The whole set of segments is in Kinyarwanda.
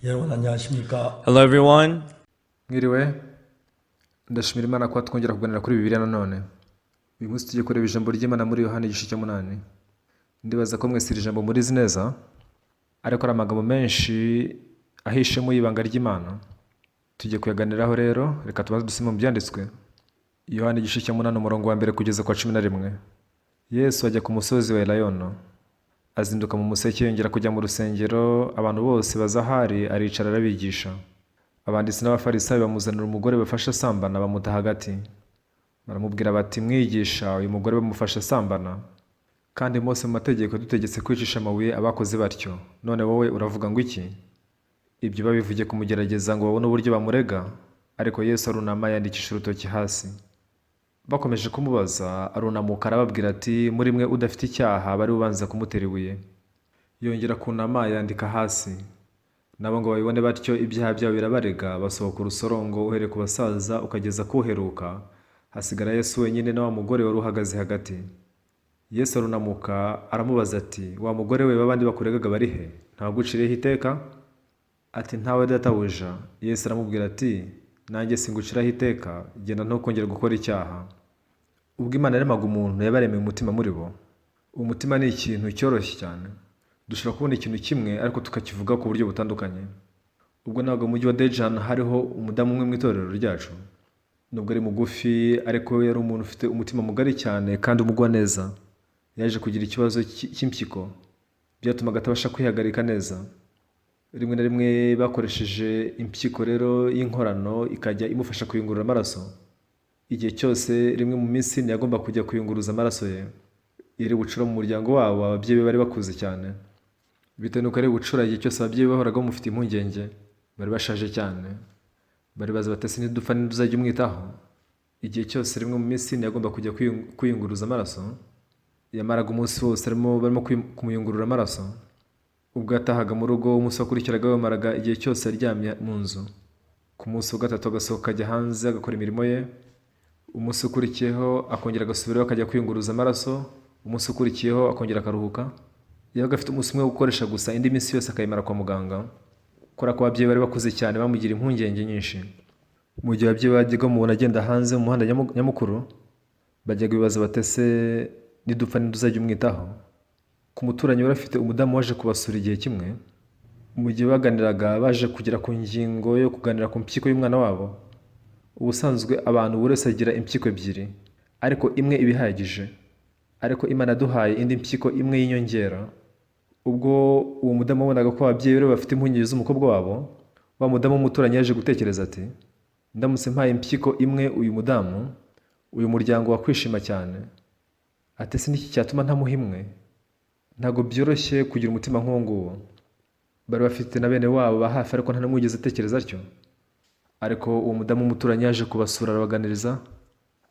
여러분 안녕하십니까? Hello everyone. Mwiriwe, ndashimira Imana kuba twongera kuganira kuri Bibiliya nanone. Uyu munsi tugiye kureba ijambo ry'Imana muri Yohana igice cya 8. Ndibaza ko mwese iri jambo murizi neza, ariko ari amagambo menshi ahishemo ibanga ry'Imana. Tugiye kuyaganiraho rero, reka tubanze dusome mu byanditswe. Yohana igice cya 8 umurongo wa mbere kugeza kwa 11. Yesu ajya ku musozi wa Elayono. Azinduka mu museke yongera kujya mu rusengero, abantu bose bazahari aricara arabigisha. Abanditsi n'abafarisayo bamuzanira umugore bafashe asambana bamuta hagati. Baramubwira bati, mwigisha, uyu mugore bamufashe asambana. Kandi Mose mu mategeko dutegetse kwicisha amabuye abakoze batyo. None wowe uravuga ngo iki? Ibyo babivuge kumugerageza ngo babone uburyo bamurega, ariko Yesu arunama yandikisha urutoki hasi. Bakomeje kumubaza, arunamuka arababwira ati, muri mwe udafite icyaha bari ubanza kumutera ibuye. Yongera kunama yandika hasi. Nabo ngo babibone batyo ibyaha byabo birabarega, basohoka urusorongo uhereye ku basaza ukageza kuheruka. Hasigara Yesu wenyine na wa mugore wari uhagaze hagati. Yesu arunamuka aramubaza ati, wa mugore we babandi bakuregaga bari he? Ntaguciriyeho iteka? Ati, ntawe databuja. Yesu aramubwira ati, nanjye singuciraho iteka, genda ntukongere gukora icyaha. Ubwo Imana yaremaga umuntu yabaremeye umutima muri bo. Umutima ni ikintu cyoroshye cyane. Dushobora kubona ikintu kimwe ariko tukakivuga ku buryo butandukanye. Ubwo ntabwo mu mujyi wa Dejan hariho umudamu umwe mu itorero ryacu. Nubwo ari mugufi ariko yari umuntu ufite umutima mugari cyane kandi umugwa neza. Yaje kugira ikibazo cy'impyiko byatumaga atabasha kwihagarika neza. Rimwe na rimwe bakoresheje impyiko rero y'inkorano ikajya imufasha kuyungurura amaraso. Igihe cyose rimwe mu minsi ntiyagomba kujya kuyunguruza amaraso ye. Yari bucura mu muryango wabo, ababyeyi be bari bakuze cyane. Bitewe nuko ari bucura, igihe cyose ababyeyi bahoraga bamufite impungenge, bari bashaje cyane. Bari bazi batese nidupfa ntituzajya umwitaho. Igihe cyose rimwe mu minsi ntiyagomba kujya kuyunguruza amaraso. Yamaraga umunsi wose barimo kumuyungurura amaraso. Ubwo yatahaga mu rugo, umunsi wakurikiraga yamaraga igihe cyose aryamye mu nzu. Ku munsi wa gatatu agasohoka ajya hanze agakora imirimo ye. Umunsi ukurikiyeho akongera agasubirayo akajya kwiyunguruza amaraso. Umunsi ukurikiyeho akongera akaruhuka. Yabaga afite umunsi umwe wo gukoresha gusa, indi minsi yose akayimara kwa muganga. Kubera ko ababyeyi bari bakuze cyane bamugira impungenge nyinshi. Mu gihe ababyeyi bajyaga bamubona agenda hanze mu muhanda nyamukuru, bajyaga bibaza batese nidupfa ntituzajya umwitaho. Ku muturanyi wari afite umudamu waje kubasura igihe kimwe. Mu gihe baganiraga baje kugera ku ngingo yo kuganira ku mpyiko y'umwana wabo. Ubusanzwe abantu buri wese agira impyiko ebyiri, ariko imwe iba ihagije. Ariko Imana yaduhaye indi mpyiko imwe y'inyongera. Ubwo uwo mudamu wabonaga ko ababyeyi be bafite impungenge z'umukobwa wabo, wa mudamu w'umuturanyi yaje gutekereza ati, ndamutse mpaye impyiko imwe uyu mudamu, uyu muryango wakwishima cyane. Ati, se niki cyatuma ntamuha imwe? Ntabwo byoroshye kugira umutima nk'uwo nguwo. Bari bafite na bene wabo ba hafi ariko nta n'umwigeze atekereza atyo. Ariko uwo mudamu w'umuturanyi yaje kubasura arabaganiriza,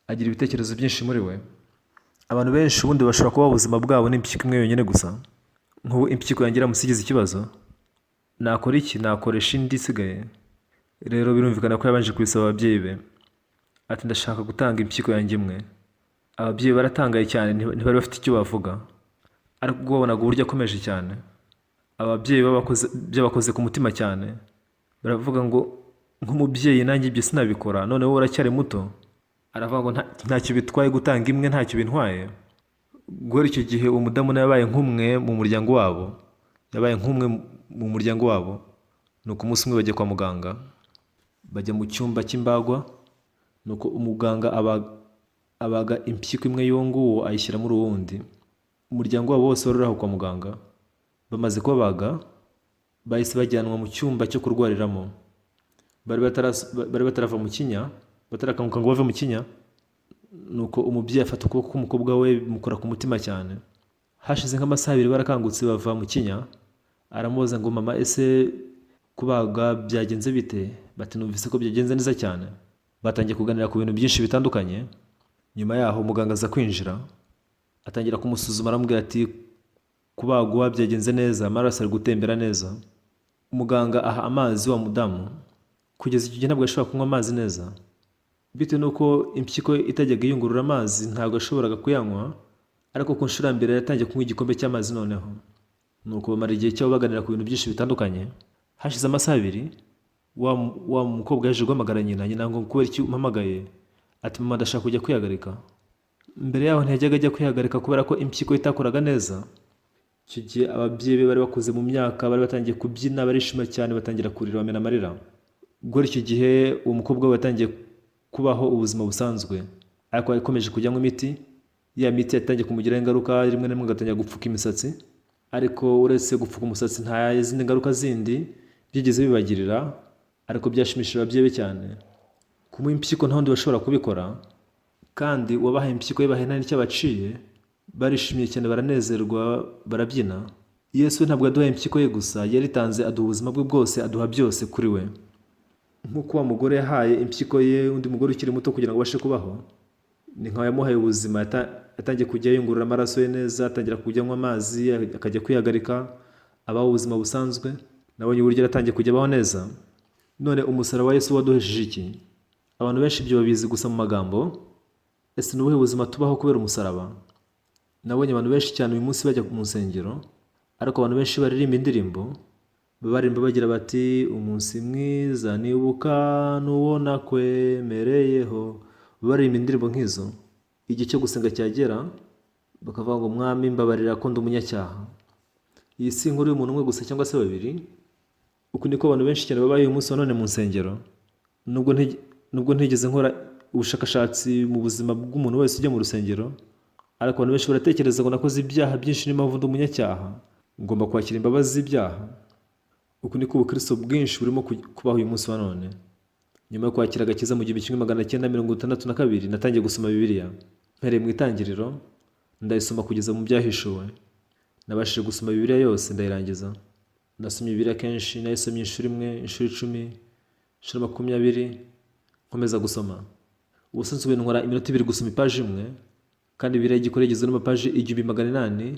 agira ibitekerezo byinshi muri we. Abantu benshi ubundi bashobora kuba ubuzima bwabo n'impyiko imwe yonyine gusa. Nk'ubu impyiko yanjye iramutse igize ikibazo, nakora iki? Nakoresha indi isigaye. Rero birumvikana ko yabanje kubisaba ababyeyi be. Ati, ndashaka gutanga impyiko yanjye imwe. Ababyeyi baratangaye cyane, ntibari bafite icyo bavuga. Ariko ubwo babonaga uburyo akomeje cyane, ababyeyi byabakoze ku mutima cyane. Baravuga ngo, nk'umubyeyi nanjye ibyo sinabikora, none wowe uracyari muto. Aravuga ngo ntacyo bitwaye gutanga imwe, ntacyo bintwaye. Guhera icyo gihe umudamu nawe yabaye nk'umwe mu muryango wabo. Yabaye nk'umwe mu muryango wabo. Nuko umunsi umwe bajya kwa muganga. Bajya mu cyumba cy'imbagwa. Nuko umuganga abaga impyiko imwe y'uwo nguwo ayishyira muri uwo wundi. Umuryango wabo wose wari uri aho kwa muganga. Bamaze kubabaga, bahise bajyanwa mu cyumba cyo kurwariramo. Bari batarava mu kinya, batarakanguka ngo bave mu kinya. Nuko umubyeyi afata ukuboko k'umukobwa we bimukora ku mutima cyane. Hashize nk'amasaha 2 barakangutse bava mu kinya. Aramubaza ngo, mama, ese kubaga byagenze bite? Bati, numvise ko byagenze neza cyane. Batangiye kuganira ku bintu byinshi bitandukanye. Nyuma yaho umuganga aza kwinjira, atangira kumusuzuma aramubwira ati, kubagwa byagenze neza, amaraso ari gutembera neza. Umuganga aha amazi wa mudamu. Kugeza icyo gihe ntabwo yashobora kunywa amazi neza. Bitewe nuko impyiko itajyaga iyungurura amazi, ntabwo yashoboraga kuyanywa. Ariko ku nshuro ya mbere yatangiye kunywa igikombe cy'amazi noneho. Nuko bamara igihe cyabo baganira ku bintu byinshi bitandukanye. Hashize amasaha abiri wa mukobwa yaje guhamagara nyina ngo kubera iki umpamagaye, ati mama ndashaka kujya kwihagarika. Mbere yaho ntiyajyaga ajya kwihagarika kubera ko impyiko itakoraga neza. Icyo gihe ababyeyi be bari bakuze mu myaka, bari batangiye kubyina barishima cyane, batangira kurira bamena amarira. Guhera icyo gihe uwo mukobwa we yatangiye kubaho ubuzima busanzwe, ariko yakomeje kujyamo imiti. Ya miti yatangiye kumugiraho ingaruka, rimwe na rimwe agatangira gupfuka imisatsi, ariko uretse gupfuka umusatsi nta zindi ngaruka zindi byigeze bibagirira, ariko byashimishije ababyeyi be cyane. Kumuha impyiko nta wundi bashobora kubikora, kandi uwabahaye impyiko ye bahaye nta n'icyo abaciye, barishimye cyane, baranezerwa, barabyina. Yesu we ntabwo yaduhaye impyiko ye gusa, yaritanze aduha ubuzima bwe bwose, aduha byose kuri we. Nk'uko wa mugore yahaye impyiko ye undi mugore ukiri muto kugira ngo abashe kubaho, ni nkaho yamuhaye ubuzima. Yatangiye kujya yungurura amaraso ye neza, atangira kujya anywa amazi, akajya kwihagarika, abaho ubuzima busanzwe. Nabonye uburyo yaratangiye kujya abaho neza. None umusaraba wa Yesu waduhesheje iki? Abantu benshi ibyo babizi gusa mu magambo. Ese ni ubuhe buzima tubaho kubera umusaraba? Nabonye abantu benshi cyane uyu munsi bajya mu nsengero, ariko abantu benshi baririmba indirimbo, baririmba bagira bati umunsi mwiza nibuka n'uwo nakwemereyeho. Baririmba indirimbo nk'izo. Igihe cyo gusenga cyagera bakavuga ngo mwami mbabarira ko ndi umunyacyaha. Iyi si inkuru y'umuntu umwe gusa cyangwa se babiri. Uku niko abantu benshi cyane babaye uyu munsi wa none mu nsengero. Nubwo ntigeze nkora ubushakashatsi mu buzima bw'umuntu wese ujya mu rusengero, ariko abantu benshi baratekereza ngo nakoze ibyaha byinshi niyo mpamvu ndi umunyacyaha, ngomba kwakira imbabazi z'ibyaha. Uku niko ubukristo bwinshi burimo kubaho uyu munsi wa none. Nyuma yo kwakira agakiza mu 1962 natangiye gusoma Bibiliya. Mpereye mu itangiriro ndayisoma kugeza mu byahishuwe. Nabashije gusoma Bibiliya yose ndayirangiza. Nasomye Bibiliya kenshi, nayisomye inshuro imwe, inshuro 10, inshuro 20, nkomeza gusoma. Ubusanzwe bintwara iminota 2 gusoma ipaji imwe, kandi Bibiliya y'igikore igizwe n'amapaji 1800,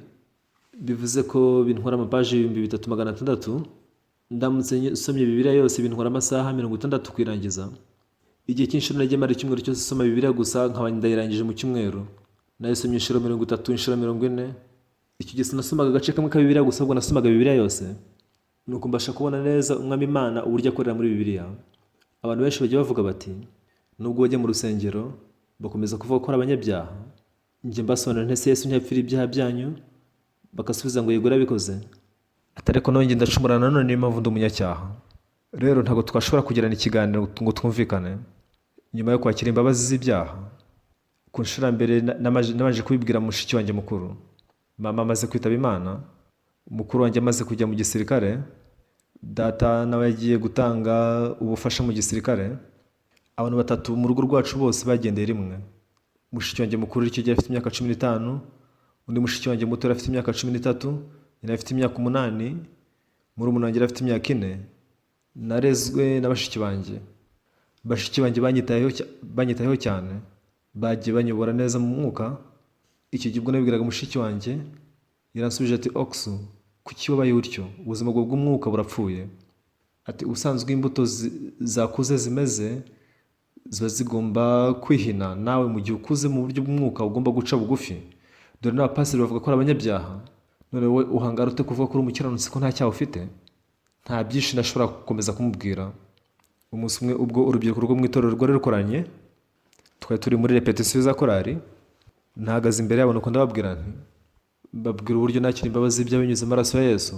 bivuze ko bintwara amapaji 3600. Ndamutse nsomye Bibiliya yose bintwara amasaha 60 kwirangiza. Igihe cy'inshuro nagiye mara icyumweru cyose soma Bibiliya gusa, nkaba ndayirangije mu cyumweru. Nayisomye inshuro 30, inshuro 40. Icyo gihe sinasomaga agace kamwe ka Bibiliya gusa, ahubwo nasomaga Bibiliya yose. Nuko mbasha kubona neza umwami Imana uburyo akorera muri Bibiliya. Abantu benshi bagiye bavuga bati nubwo bajya mu rusengero bakomeza kuvuga ko ari abanyabyaha, njye mbasobanurira ntese Yesu ntiyapfira ibyaha byanyu? Bakasubiza ngo yego yarabikoze. Atariko none ndacumura nanone niyo mpamvu ndi umunyacyaha. Rero ntabwo twashobora kugirana ikiganiro ngo twumvikane. Nyuma yo kwakira imbabazi z'ibyaha, ku nshuro mbere namaje kubibwira mushiki wanjye mukuru. Mama amaze kwitaba Imana, mukuru wanjye amaze kujya mu gisirikare, data nawe yagiye gutanga ubufasha mu gisirikare. Abantu batatu mu rugo rwacu bose bagendeye rimwe. Mushiki wanjye mukuru icyo gihe afite imyaka 15, undi mushiki wanjye muto afite imyaka 13, nyina afite imyaka 8, murumuna wanjye afite imyaka 4. Narezwe na bashiki banjye. Bashiki banjye banyitayeho cyane, bagiye banyobora neza mu mwuka. Icyo gihe ubwo nabibwiraga mushiki wanjye, yaransubije ati Oksu, kuki wabaye utyo? Ubuzima bwawe bw'umwuka burapfuye. Ati ubusanzwe imbuto zakuze zimeze ziba zigomba kwihina, nawe mu gihe ukuze mu buryo bw'umwuka ugomba guca bugufi. Dore n'abapasiteri bavuga ko ari abanyabyaha, none wowe uhangara ute kuvuga ko uri umukiranutsi ko nta cyaha ufite? Nta byinshi nashobora gukomeza kumubwira. Umunsi umwe ubwo urubyiruko rwo mu itorero rwari rukoranye, twari turi muri repetition za korali, ntahagaze imbere yabo nuko ndababwira nti babwira uburyo nakira imbabazi z'ibyaha binyuze amaraso ya Yesu.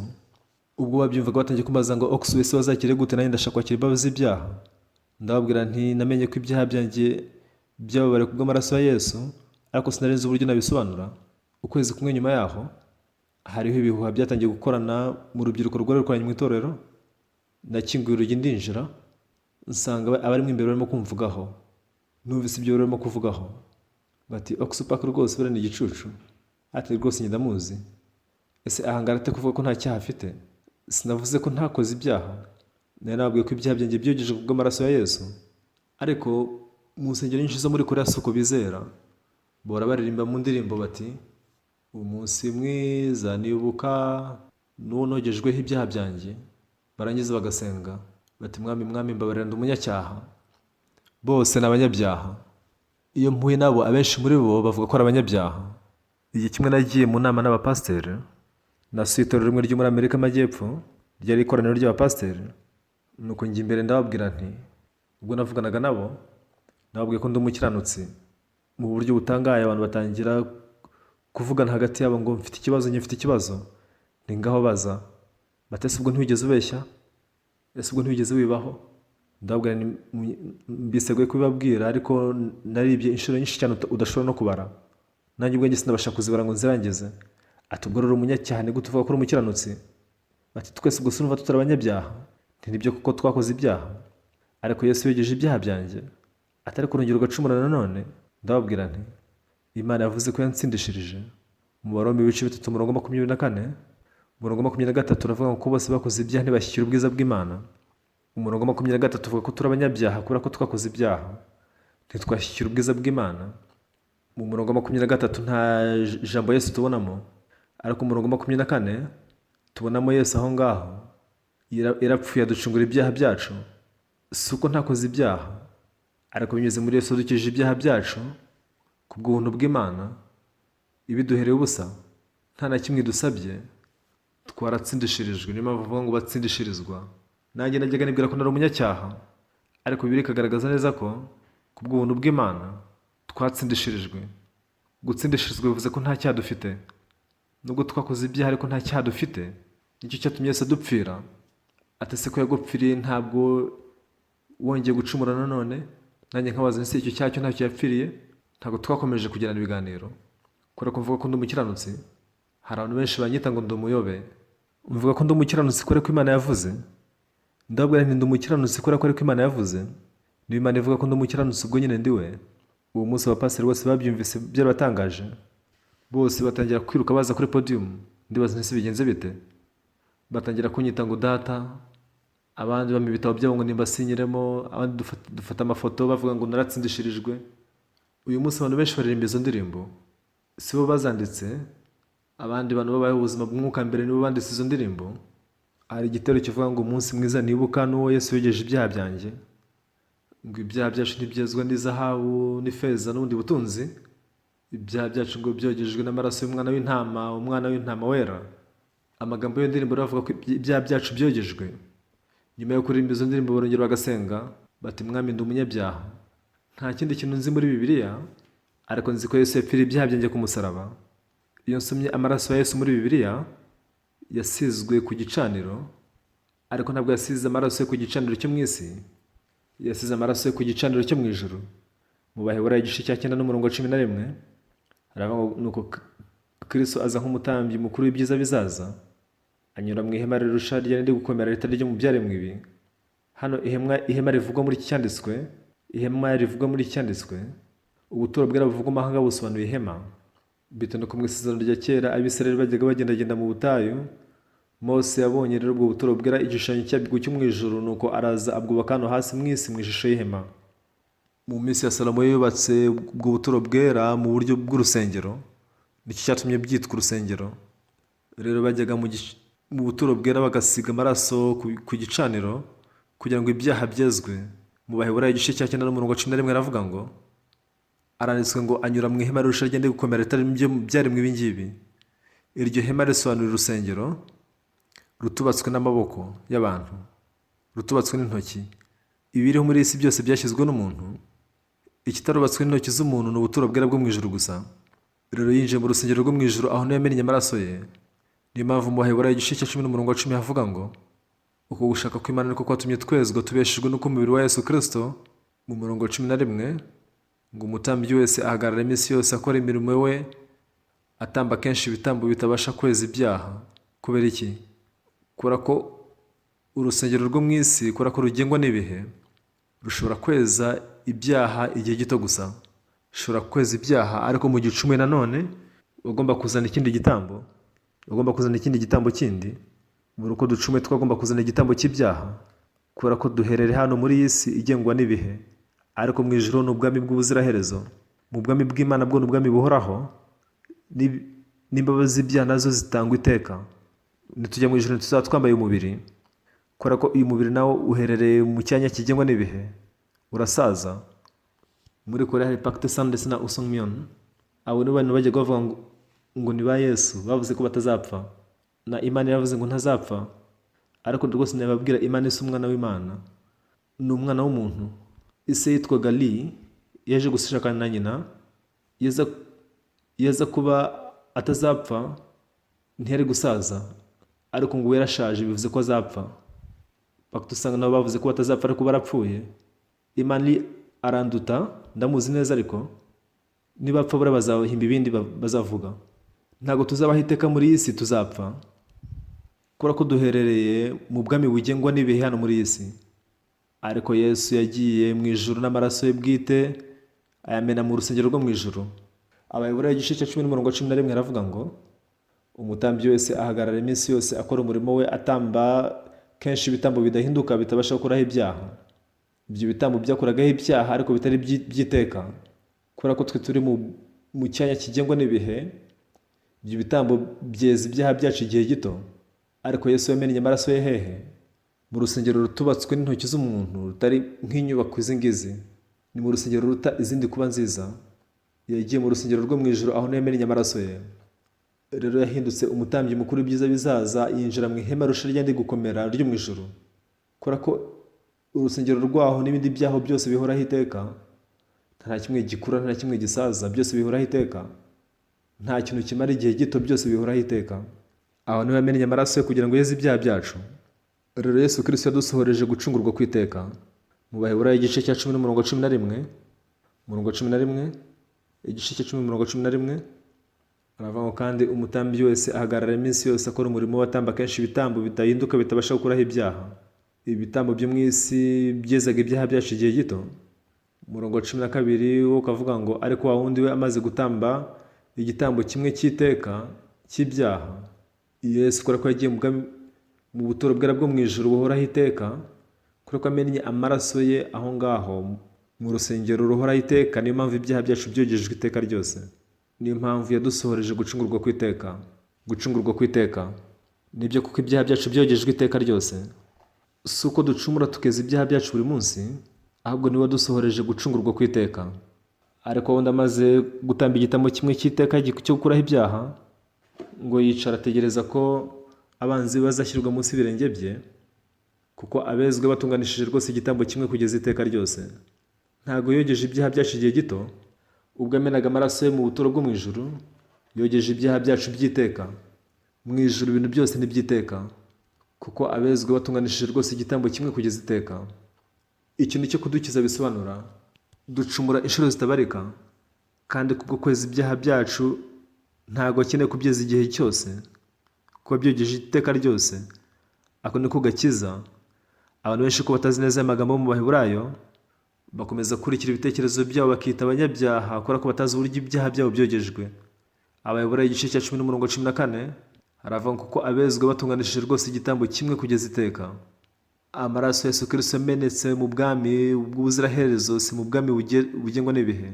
Ubwo babyumvaga batangiye kumbaza ngo Oksu Yesu wazakire gute, nanjye ndashaka kwakira imbabazi z'ibyaha. Ndababwira nti namenye ko ibyaha byanjye byababare kubw'amaraso ya Yesu, ariko sinarenze uburyo nabisobanura. Ukwezi kumwe nyuma yaho hariho ibihuha byatangiye gukorana mu rubyiruko rwari rukoranye mu itorero. Nakinguye urugi ndinjira, nsanga abarimo imbere barimo kumvugaho. Numvise ibyo barimo kuvugaho, bati Oksu Park rwose bari ni igicucu. Ati rwose njye ndamuzi. Ese ahangara ate kuvuga ko nta cyaha afite? Sinavuze ko ntakoze ibyaha, nari nababwiye ko ibyaha byanjye byogejwe kubw'amaraso ya Yesu. Ariko mu nsengero nyinshi zo muri Korea soko bizera, bora baririmba mu ndirimbo bati umunsi mwiza nibuka n'uwo nogejweho ibyaha byanjye. Barangiza bagasenga bati mwami mwami mbabarira ndi umunyacyaha. Bose ni abanyabyaha. Iyo mpuye nabo abenshi muri bo bavuga ko ari abanyabyaha. Igihe kimwe nagiye mu nama n'abapasiteri, nasuye itorero rimwe ryo muri Amerika y'Amajyepfo. ryari ikoraniro ry'abapasiteri. Nuko njya imbere ndababwira nti, ubwo navuganaga nabo nababwiye ko ndi umukiranutsi. Mu buryo butangaye abantu batangira kuvugana hagati yabo ngo mfite ikibazo. Ni ngaho baza bati, ese ubwo ntiwigeze ubeshya? Ese ubwo ntiwigeze wibaho? Ndababwira mbiseguye kubibabwira, ariko naribye inshuro nyinshi cyane udashobora no kubara. Nanjye ubwanjye sinabasha kuzibara ngo nzirangize. Ati, ubwo rero umunyacyaha ni gute uvuga ko uri umukiranutsi? Bati, twese ubwo sinumva tutari abanyabyaha? Nibyo kuko twakoze ibyaha, ariko Yesu yogeje ibyaha byanjye. Atari kurongera ugacumura nanone. Ndababwira nti, Imana yavuze ko yansindishirije. Mu Baroma ibice 3:24, 23 uravuga ngo bose bakoze ibyaha ntibashyikira ubwiza bw'Imana. 23 uvuga ko turi abanyabyaha kubera ko twakoze ibyaha ntitwashyikira ubwiza bw'Imana. Mu 23 nta jambo Yesu tubonamo, ariko mu 24 tubonamo Yesu aho ngaho yarapfuye aducungura ibyaha byacu. Si uko ntakoze ibyaha, ariko binyuze muri Yesu dukije ibyaha byacu ku bw'ubuntu bw'Imana, ibiduhereye ubusa, nta na kimwe dusabye. Twaratsindishirijwe. Niyo mpamvu bavuga ngo batsindishirizwa. Nanjye najyaga nibwira ko nari umunyacyaha, ariko Bibiliya ikagaragaza neza ko ku bw'ubuntu bw'Imana twatsindishirijwe. Gutsindishirizwa bivuze ko nta cyaha dufite. Nubwo twakoze ibyaha ariko nta cyaha dufite. Nicyo cyatumye Yesu adupfira. Ati, se ko yagupfiriye ntabwo wongeye gucumura nanone? Nanjye nkabaza nsi icyo cyaha cyo ntacyo yapfiriye. Ntabwo twakomeje kugirana ibiganiro. Kubera ko mvuga ko ndi umukiranutsi, hari abantu benshi banyita ngo ndi umuyobe. Mvuga ko ndi umukiranutsi kubera ko Imana yavuze. Ndababwira nti ndi umukiranutsi kubera ko Imana yavuze. Niba Imana ivuga ko ndi umukiranutsi, ubwo nyine ndi we. Uwo munsi abapasiteri bose babyumvise byarabatangaje. Bose batangira kwiruka baza kuri podium. Ndibaza nti bigenze bite? Batangira kunyita ngo data, abandi bampa ibitabo byabo ngo nimbasinyiremo, abandi dufata amafoto bavuga ngo naratsindishirijwe. Uyu munsi abantu benshi baririmba izo ndirimbo, si bo bazanditse. Abandi bantu babayeho ubuzima bw'umwuka mbere nibo banditse izo ndirimbo. Hari igitero kivuga ngo umunsi mwiza nibuka n'uwo Yesu yogeje ibyaha byanjye, ngo ibyaha byacu ntibyezwa n'izahabu n'ifeza n'ubundi butunzi. Ibyaha byacu ngo byogejwe n'amaraso y'umwana w'intama, umwana w'intama wera. Amagambo y'iyo ndirimbo aravuga ko ibyaha byacu byogejwe. Nyuma yo kuririmba izo ndirimbo barongera bagasenga bati, mwami ndi umunyabyaha. Nta kindi kintu nzi muri Bibiliya, ariko nzi ko Yesu yapfiriye ibyaha byanjye ku musaraba. Iyo nsomye amaraso ya Yesu muri Bibiliya, yasizwe ku gicaniro, ariko ntabwo yasize amaraso yo ku gicaniro cyo mu isi, yasize amaraso yo ku gicaniro cyo mu ijuru. Mu Baheburayo igice cya 9:11 haravuga ngo, nuko Kristo aza nk'umutambyi mukuru w'ibyiza bizaza, anyura mu ihema rirusha ryari gukomera ritari ryo mu byaremwe ibi. Hano ihema rivugwa muri iki cyanditswe, ubuturo bwera buvugwa amahanga busobanuye ihema. Bitondeka mu isezerano rya kera Abisirayeli bajyaga bagendagenda mu butayu. Mose yabonye rero ubwo buturo bwera igishushanyo cyabwo cyo mu ijuru, nuko araza abwubaka hano hasi mu isi mu ishusho y'ihema. Mu minsi ya Salomo yubatse ubwo buturo bwera mu buryo bw'urusengero. Nicyo cyatumye byitwa urusengero. Rero bajyaga mu buturo bwera bagasiga amaraso ku gicaniro kugira ngo ibyaha byezwe. Mu Baheburayo igice cya 9:11 aravuga ngo, aranditswe ngo anyura mu ihema rirusha ryende gukomera ritari byo byaremwe ibi ngibi. Iryo hema risobanura urusengero rutubatswe n'amaboko y'abantu, rutubatswe n'intoki. Ibiriho muri isi byose byashyizwe n'umuntu. Ikitarubatswe n'intoki z'umuntu ni ubuturo bwera bwo mu ijuru gusa. Rero yinjiye mu rusengero rwo mu ijuru, aho niyo yamennye amaraso ye. Niyo mpamvu mu Baheburayo igice cya 10:10 havuga ngo, uko gushaka kw'Imana niko kwatumye twezwa tubeshejwe n'uko umubiri wa Yesu Kristo. Mu 11 ngo umutambyi wese ahagarara iminsi yose akora imirimo we, atamba kenshi ibitambo bitabasha kweza ibyaha. Kubera iki? Kubera ko urusengero rwo mu isi, kubera ko rugengwa n'ibihe, rushobora kweza ibyaha igihe gito gusa. Rushobora kweza ibyaha, ariko mu gicumwe nanone ugomba kuzana ikindi gitambo kindi. Buri uko ducumwe twagomba kuzana igitambo cy'ibyaha, kubera ko duherere hano muri iyi si igengwa n'ibihe, ariko mu ijuru ni ubwami bw'ubuziraherezo. Mu bwami bw'Imana bwo ni ubwami buhoraho, n'imbabazi z'ibyaha nazo zitangwa iteka. Nitujya mu ijuru ntituzaba twambaye umubiri, kubera ko uyu mubiri nawo uherereye mu cyanya kigengwa n'ibihe, urasaza. Muri Korea hari Pacte Sandes na Usongmyeon. Abo ni abantu bajya bavuga ngo ni ba Yesu, bavuze ko batazapfa, na Imana yavuze ngo ntazapfa. ariko rwose nababwira, Imana si umwana w'Imana, ni umwana w'umuntu. Ise yitwaga Li, yaje gushakana na nyina, yaza kuba atazapfa, ntiyari gusaza, ariko ngo yarashaje, bivuze ko azapfa. Dusanga nabo bavuze ko batazapfa ariko barapfuye. Imana aranduta, ndamuzi neza, ariko nibapfa buriya bazahimba ibindi bazavuga. Ntabwo tuzabaho iteka muri iyi si, tuzapfa, kubera ko duherereye mu bwami bugengwa n'ibihe hano muri iyi si. Ariko Yesu yagiye mu ijuru n'amaraso ye bwite, ayamena mu rusengero rwo mu ijuru. Abayobora igice cya 10:11 haravuga ngo, umutambyi wese ahagarara iminsi yose akora umurimo we, atamba kenshi ibitambo bidahinduka bitabasha gukuraho ibyaha. Ibyo bitambo byakoragaho ibyaha ariko bitari by'iteka, kubera ko twe turi mu cyanya kigengwa n'ibihe. Ibyo bitambo byeza ibyaha byacu igihe gito, ariko Yesu yamennye amaraso ye hehe? Mu rusengero rutubatswe n'intoki z'umuntu, rutari nk'inyubako izi ngizi. Ni mu rusengero ruta izindi kuba nziza. Yagiye mu rusengero rwo mu ijuru, aho yamennye amaraso ye. Rero yahindutse umutambyi mukuru w'ibyiza bizaza, yinjira mu ihema rusha ryandi gukomera ryo mu ijuru, kubera ko urusengero rwaho n'ibindi byaho byose bihoraho iteka. Nta kimwe gikura, nta kimwe gisaza, byose bihoraho iteka. Nta kintu kimara igihe gito, byose bihoraho iteka. Aho niho yamennye amaraso ye kugira ngo yeze ibyaha byacu. Rero Yesu Kristo yadusohoreje gucungurwa kw'iteka. Mu Baheburayo igice cya 10:11, umurongo 11, igice cya 10:11 aravuga ngo, kandi umutambyi wese ahagarara iminsi yose akora umurimo we, atamba kenshi ibitambo bidahinduka bitabasha gukuraho ibyaha. Ibitambo byo mu isi byezaga ibyaha byacu igihe gito. Umurongo 12 wo kavuga ngo, ariko wa wundi we amaze gutamba igitambo kimwe cy'iteka cy'ibyaha, Yesu kubera ko yagiye mu buturo bwera bwo mu ijuru buhoraho iteka, kubera ko amennye amaraso ye aho ngaho mu rusengero ruhoraho iteka. Niyo mpamvu ibyaha byacu byogejwe iteka ryose. Niyo mpamvu yadusohoreje gucungurwa kw'iteka. Gucungurwa kw'iteka nibyo, kuko ibyaha byacu byogejwe iteka ryose. Si uko ducumura tukeza ibyaha byacu buri munsi, ahubwo niwe wadusohoreje gucungurwa kw'iteka. Ariko wundi amaze gutamba igitambo kimwe cy'iteka cyo gukuraho ibyaha, ngo yicara ategereza ko abanzi bazashyirwa munsi y'ibirenge bye, kuko abezwe batunganishije rwose igitambo kimwe kugeza iteka ryose. Ntabwo yogeje ibyaha byacu igihe gito, ubwo amenaga amaraso ye mu buturo bwo mu ijuru, yogeje ibyaha byacu by'iteka. Mu ijuru ibintu byose ni by'iteka, kuko abezwe batunganishije rwose igitambo kimwe kugeza iteka. Ikintu cyo kudukiza bisobanura ducumura inshuro zitabarika, kandi kubwo kweza ibyaha byacu ntabwo akeneye kubyeza igihe cyose, kuba byogeje iteka ryose. Ako niko gakiza. Abantu benshi ko batazi neza amagambo mu Baheburayo, bakomeza kurikira ibitekerezo byabo bakita abanyabyaha, kubera ko batazi uburyo ibyaha byabo byogejwe. Abayobora igice cya 10:14 haravuga ngo, kuko abezwe batunganishije rwose igitambo kimwe kugeza iteka. Amaraso ya Yesu Kristo yamenetse mu bwami bw'ubuziraherezo, si mu bwami bugengwa n'ibihe.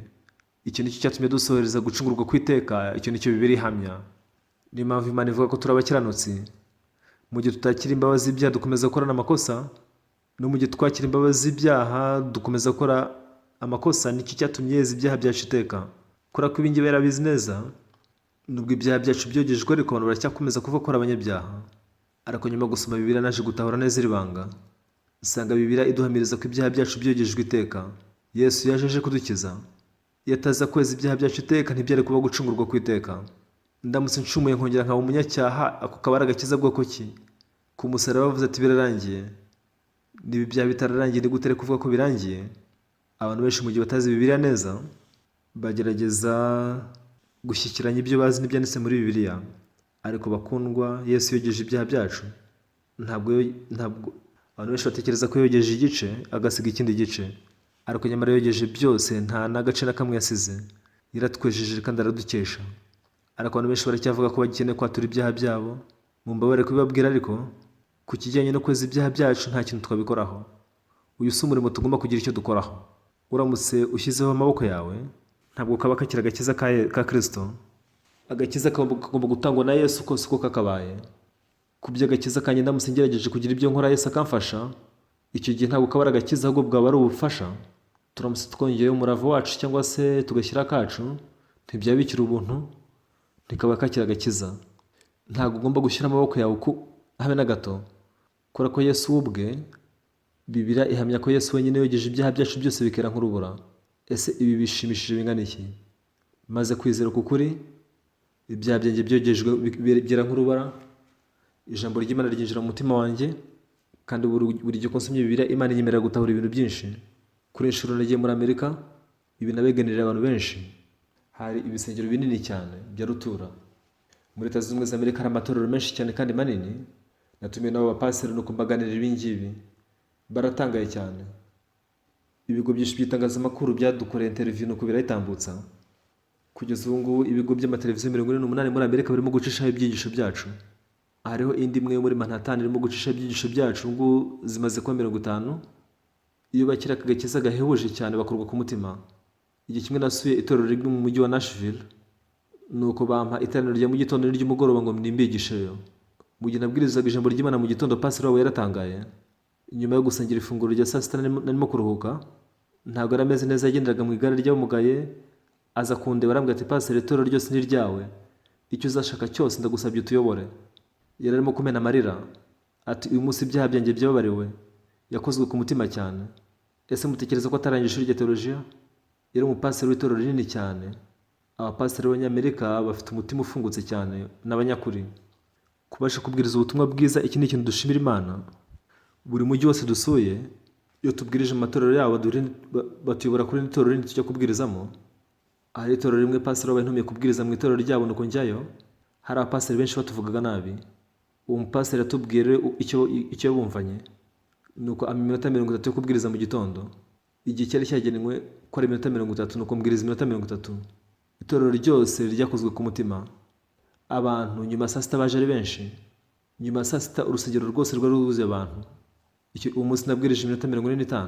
Icyo nicyo cyatumye dusohoreza gucungurwa kw'iteka. Icyo nicyo Bibiliya ihamya. Niyo mpamvu Imana ivuga ko turi abakiranutsi. Mu gihe tutakira imbabazi z'ibyaha dukomeza gukorana amakosa, no mu gihe twakira imbabazi z'ibyaha dukomeza gukora amakosa. Nicyo cyatumye yeza ibyaha byacu iteka, kubera ko ibingibi yarabizi neza. Nubwo ibyaha byacu byogejwe, ariko abantu baracyakomeza kuvuga ko ari abanyabyaha. Ariko nyuma yo gusoma Bibiliya naje gutahura neza iri banga. Usanga Bibiliya iduhamiriza ko ibyaha byacu byogejwe iteka. Yesu yaje aje kudukiza. Iyo ataza kweza ibyaha byacu iteka, ntibyari kuba gucungurwa kw'iteka. Ndamutse ncumuye nkongera nkaba umunyacyaha, ako kaba ari agakiza bwoko ki? Ku musaraba bavuze ati birarangiye. Niba ibyaha bitararangiye, ni gute kuvuga ko birangiye? Abantu benshi mu gihe batazi Bibiliya neza, bagerageza gushyikiranya ibyo bazi n'ibyanditse muri Bibiliya. Ariko bakundwa, Yesu yogeje ibyaha byacu. Ntabwo abantu benshi batekereza ko yogeje igice agasiga ikindi gice, ariko nyamara yogeje byose, nta n'agace na kamwe yasize. Yaratwejeje kandi aradukesha. Ariko abantu benshi baracyavuga ko bagikeneye kwatura ibyaha byabo. Mumbabare kubibabwira, ariko ku kijyanye no kweza ibyaha byacu nta kintu twabikoraho. Uyu si umurimo tugomba kugira icyo dukoraho. Uramutse ushyizeho amaboko yawe, ntabwo kaba kakira agakiza ka Kristo. Agakiza kagomba gutangwa na Yesu kose uko kakabaye. Ku by'agakiza kanjye ndamutse ngerageje kugira ibyo nkora Yesu akamfasha, icyo gihe ntabwo kaba ari agakiza, ahubwo bwaba ari ubufasha. Turamutse twongeyeho umurava wacu cyangwa se tugashyira akacu, ntibyaba bikiri ubuntu, ntikaba kakira agakiza. Ntabwo ugomba gushyira amaboko yawe habe na gato kubera ko Yesu we ubwe, Bibiliya ihamya ko Yesu wenyine yogeje ibyaha byacu byose bikera nk'urubura. Ese ibi bishimishije bingana iki? Maze kwizera ku kuri, ibyaha byanjye byogejwe byera nk'urubura, ijambo ry'Imana ryinjira mu mutima wanjye, kandi buri gihe uko nsomye Bibiliya Imana inyemerera gutahura ibintu byinshi. Kuri inshuro nagiye muri Amerika, ibi nabeganirira abantu benshi. Hari ibisengero binini cyane bya rutura. Muri Leta Zunze Ubumwe za Amerika hari amatorero menshi cyane kandi manini. Natumiwe n'abo bapasiteri nuko mbaganirira ibi ngibi. Baratangaye cyane. Ibigo byinshi by'itangazamakuru byadukoreye interview nuko birayitambutsa. Kugeza ubu ngubu ibigo by'amateleviziyo 48 muri Amerika birimo gucishaho ibyigisho byacu. Hariho indi imwe muri Manhattan irimo gucisha ibyigisho byacu ngo zimaze kuba 50. Iyo bakira akagakiza gahebuje cyane bakorwa ku mutima. Igihe kimwe nasuye itorero riri mu mujyi wa Nashville, nuko bampa iteraniro rya mu gitondo n'iry'umugoroba ngo nimbigisheyo. Mu gihe nabwirizaga ijambo ry'Imana mu gitondo, pastor wabo yaratangaye. Nyuma yo gusangira ifunguro rya saa sita narimo kuruhuka, ntabwo yari ameze neza, yagenderaga mu igare ry'abamugaye, aza kundeba arambwira ati, pastor, itorero ryose ni ryawe, icyo uzashaka cyose ndagusabye utuyobore. Yari arimo kumena amarira ati, uyu munsi ibyaha byanjye byababariwe. Yakozwe ku mutima cyane. Ese mutekereza ko atarangije ishuri rya teolojiya? Yari umupasiteri w'itorero rinini cyane. Abapasiteri b'Abanyamerika bafite umutima ufungutse cyane n'abanyakuri. Kubasha kubwiriza ubutumwa bwiza, iki ni ikintu dushimira Imana. Buri mujyi wose dusuye, iyo tubwirije mu matorero yabo, batuyobora kuri itorero rindi tujya kubwirizamo. Hari itorero rimwe pasiteri wabaye ntumiye kubwiriza mu itorero ryabo, nuko njyayo. Hari abapasiteri benshi batuvugaga nabi. Uwo mupasiteri yatubwiye icyo bumvanye, nuko iminota 30 yo kubwiriza mu gitondo. Igihe cyari cyagenwe ko ari iminota 30, nuko mbwiriza iminota 30. Itorero ryose ryakozwe ku mutima. Abantu nyuma saa sita baje ari benshi. Nyuma saa sita urusengero rwose rwari ruzuye abantu. Uwo munsi nabwirije iminota 45.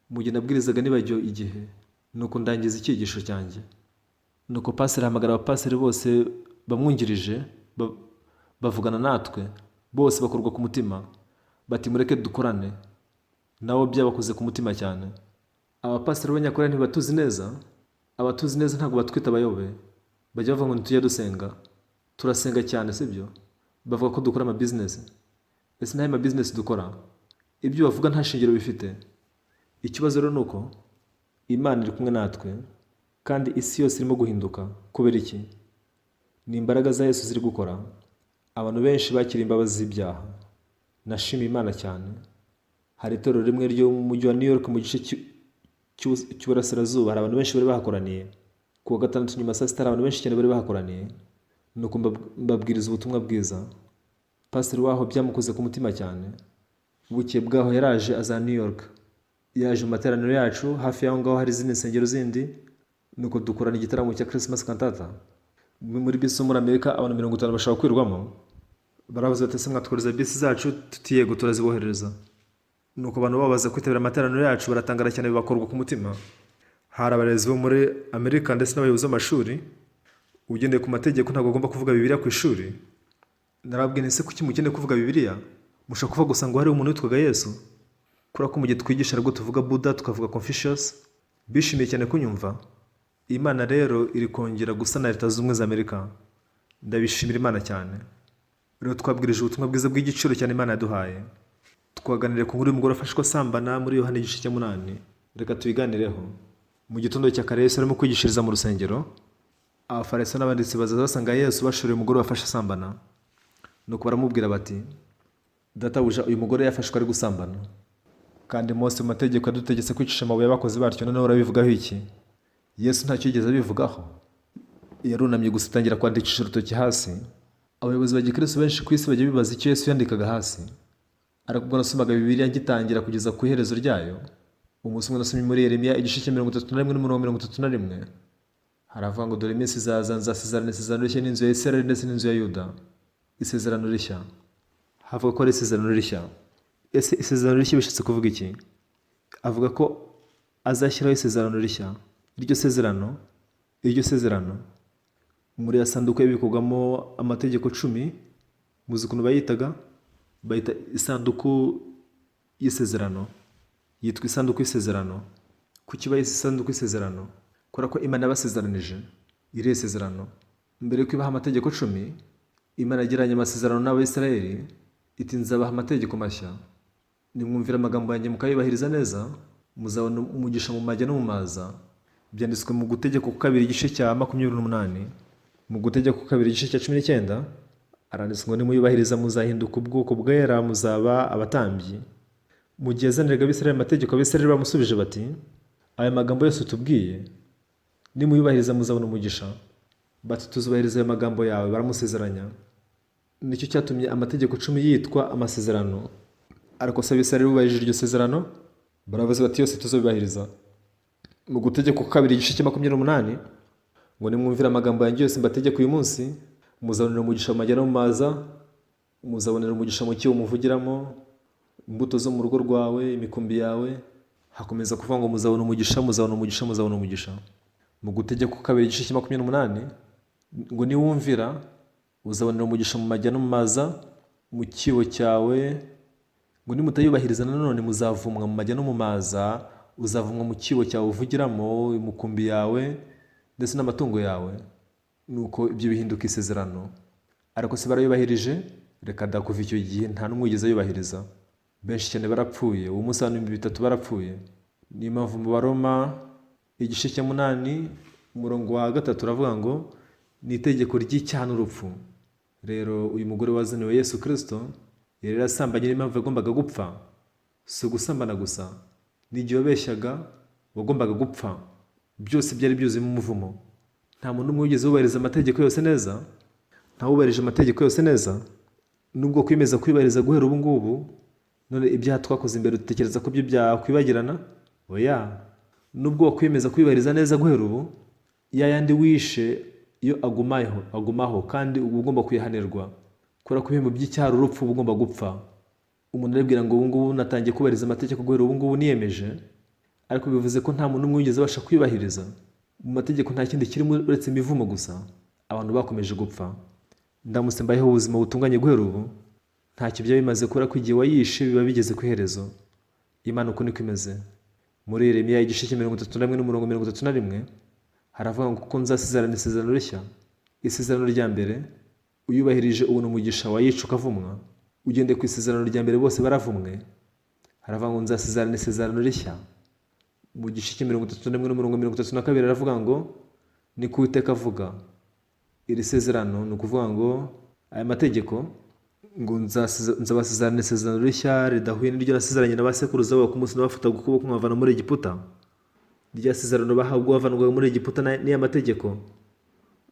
Mu gihe nabwirizaga nibagiwe igihe, nuko ndangiza icyigisho cyanjye. Nuko pasiteri ahamagara abapasiteri bose bamwungirije, bavugana natwe, bose bakorwa ku mutima. Bati, mureke dukorane. Nabo byabakoze ku mutima cyane. Abapasiteri b'Abanyakuri ntibatuzi neza. Abatuzi neza ntabwo batwita abayobe. Bajya bavuga ngo ntitujya dusenga. Turasenga cyane, sibyo? Bavuga ko dukora ama business. Ese nta business dukora? Ibyo bavuga nta shingiro bifite. Ikibazo rero nuko Imana iri kumwe natwe, kandi isi yose irimo guhinduka. Kubera iki? Ni imbaraga za Yesu ziri gukora. Abantu benshi bakira imbabazi z'ibyaha. Nashimiye Imana cyane. Hari itorero rimwe ryo mu mujyi wa New York mu gice cy'uburasirazuba, hari abantu benshi bari bahakoraniye. Ku wa gatandatu nyuma saa sita hari abantu benshi cyane bari bahakoraniye. Nuko mbabwiriza ubutumwa bwiza. Pasiteri waho byamukoze ku mutima cyane. Bukeye bwaho yaraje aza New York. Yaje mu materaniro yacu, hafi y'aho ngaho hari izindi nsengero zindi. Nuko dukorana igitaramo cya Christmas cantata. Muri bisi zo muri Amerika abantu 50 bashaka kwirwamo. Baravuze bati, ese mwatworiza bisi zacu? Tutiyego, turazibohereza. Nuko abantu babaza kwitabira amateraniro yacu baratangara cyane, bibakorwa ku mutima. Hari abarezi bo muri Amerika ndetse n'abayobozi b'amashuri. Ugendeye ku mategeko ntabwo agomba kuvuga Bibiliya ku ishuri. Narababwiye, ese kuki mukeneye kuvuga Bibiliya? Mushaka kuvuga gusa ngo hari umuntu witwaga Yesu? Kura ko mu gihe twigisha ariko tuvuga Buddha, tukavuga Confucius. Bishimiye cyane kunyumva. Imana rero iri kongera gusana Leta Zunze Ubumwe za Amerika. Ndabishimira Imana cyane. Rero twabwirije ubutumwa bwiza bw'igiciro cyane Imana yaduhaye. Twaganiriye ku nkuru y'umugore afashwe asambana muri Yohana igice cya 8. Reka tuyiganireho. Mu gitondo cya kare Yesu arimo kwigishiriza mu rusengero. Abafarisayo n'abanditsi baza basanga Yesu bashoreye umugore wafashe asambana. Nuko baramubwira bati, databuja, uyu mugore yafashwe ari gusambana, kandi Mose mu mategeko yadutegetse kwicisha amabuye y'abakozi batyo, none urabivugaho iki? Yesu ntacyo yigeze abivugaho. Yarunamye gusa atangira kwandikisha urutoki hasi. Abayobozi ba gikristo benshi ku isi bajya bibaza icyo Yesu yandikaga hasi. Ariko ubwo nasomaga Bibiliya ngitangira kugeza ku iherezo ryayo, umunsi umwe nasomye muri Yeremiya igice cya 31 n'umurongo 31. Haravuga ngo, dore iminsi izaza nzasezerana isezerano rishya n'inzu ya Isirayeli ndetse n'inzu ya Yuda. Isezerano rishya. Havuga ko ari isezerano rishya. Ese isezerano rishya bishatse kuvuga iki? Avuga ko azashyiraho isezerano rishya. Iryo sezerano muri ya sanduku yabikugamo amategeko 10. Muzi ukuntu bayitaga? Bayita isanduku y'isezerano. Yitwa isanduku y'isezerano. Kuki bayise isanduku y'isezerano? Kubera ko Imana yabasezeranije iri isezerano. Mbere yuko ibaha amategeko 10, Imana yagiranye amasezerano n'Abayisiraheli iti nzabaha amategeko mashya, nimwumvira amagambo yanjye mukayubahiriza neza, muzabona umugisha mu majya no mu maza. Byanditswe mu Gutegeka kabiri igice cya 28, mu Gutegeka kabiri igice cya 19 aranditswe ngo nimuyubahiriza muzahinduka ubwoko bwera, muzaba abatambyi. Mu gihe yazaniraga Abisirayeli amategeko, Abisirayeli bamusubije bati, aya magambo yose utubwiye nimuyubahiriza muzabona umugisha. Bati tuzubahiriza ayo magambo yawe. Baramusezeranya. Nicyo cyatumye amategeko 10 yitwa amasezerano. Ariko se Abisirayeli bubahirije iryo sezerano? Baravuze bati yose tuzubahiriza. Mu Gutegeka kabiri igice cya 28 ngo nimwumvira amagambo yanjye yose mbategeka uyu munsi, muzabonera umugisha mu majya no mu maza, muzabonera umugisha mu cyibo muvugiramo, imbuto zo mu rugo rwawe, imikumbi yawe. Hakomeza kuvuga ngo muzabona umugisha, muzabona umugisha, muzabona umugisha. Mu Gutegeka kabiri igice cya 28 ngo niwumvira uzabonera umugisha mu majya no mu maza, mu cyibo cyawe. Ngo nimutayubahiriza nanone muzavumwa mu majya no mu maza, uzavumwa mu cyibo cyawe uvugiramo, imikumbi yawe ndetse n'amatungo yawe. Nuko ibyo bihinduka isezerano. Ariko se barayubahirije? Reka da, kuva icyo gihe nta n'umwe wigeze ayubahiriza. Benshi cyane barapfuye. Uwo munsi abantu 300 barapfuye. Niyo mpamvu mu Baroma igice cya 8 umurongo wa 3 uravuga ngo ni itegeko ry'icyaha n'urupfu. Rero uyu mugore wazaniwe Yesu Kristo yari yarasambanye, n'impamvu yagombaga gupfa. Si gusambana gusa, n'igihe wabeshyaga wagombaga gupfa. Byose byari byuzuyemo umuvumo. Nta muntu umwe wigeze wubahiriza amategeko yose neza. Ntawubahirije amategeko yose neza. Nubwo kwemeza kwibahiriza guhera ubu ngubu, none ibyaha twakoze imbere dutekereza ko byo byakwibagirana? Oya. Nubwo wakwemeza kwibahiriza neza guhera ubu, yayandi wishe iyo agumaho kandi uba ugomba kuyihanirwa. Kubera ko ibihembo by'icyaha urupfu uba ugomba gupfa. Umuntu arabwira ngo ubu ngubu natangiye kubahiriza amategeko guhera ubu ngubu niyemeje, ariko bivuze ko nta muntu umwe wigeze abasha kwibahiriza. Mu mategeko nta kindi kirimo uretse imivumo gusa. Abantu bakomeje gupfa. Ndamutse mbayeho ubuzima butunganye guhera ubu, ntacyo byaba bimaze, kubera ko igihe wayishe biba bigeze ku iherezo. Imana uko niko imeze. Muri Yeremiya igice cya 31 n'umurongo 31 haravuga ngo kuko nzasezerana isezerano rishya. Isezerano rya mbere uyubahirije ubona umugisha, wayica ukavumwa. Ugende ku isezerano rya mbere bose baravumwe. Haravuga ngo nzasezerana isezerano rishya. Mu gice cya 31 n'umurongo 32 haravuga ngo ni ku Uwiteka avuga. Iri sezerano ni ukuvuga ngo aya mategeko ngo nzabasezerana isezerano rishya ridahuye n'iryo nasezeranye n'abasekuruza babo ku munsi nabafataga ukuboko nkabavana muri Egiputa. Rya sezerano bahabwa bavanwaga muri Egiputa n'iya mategeko.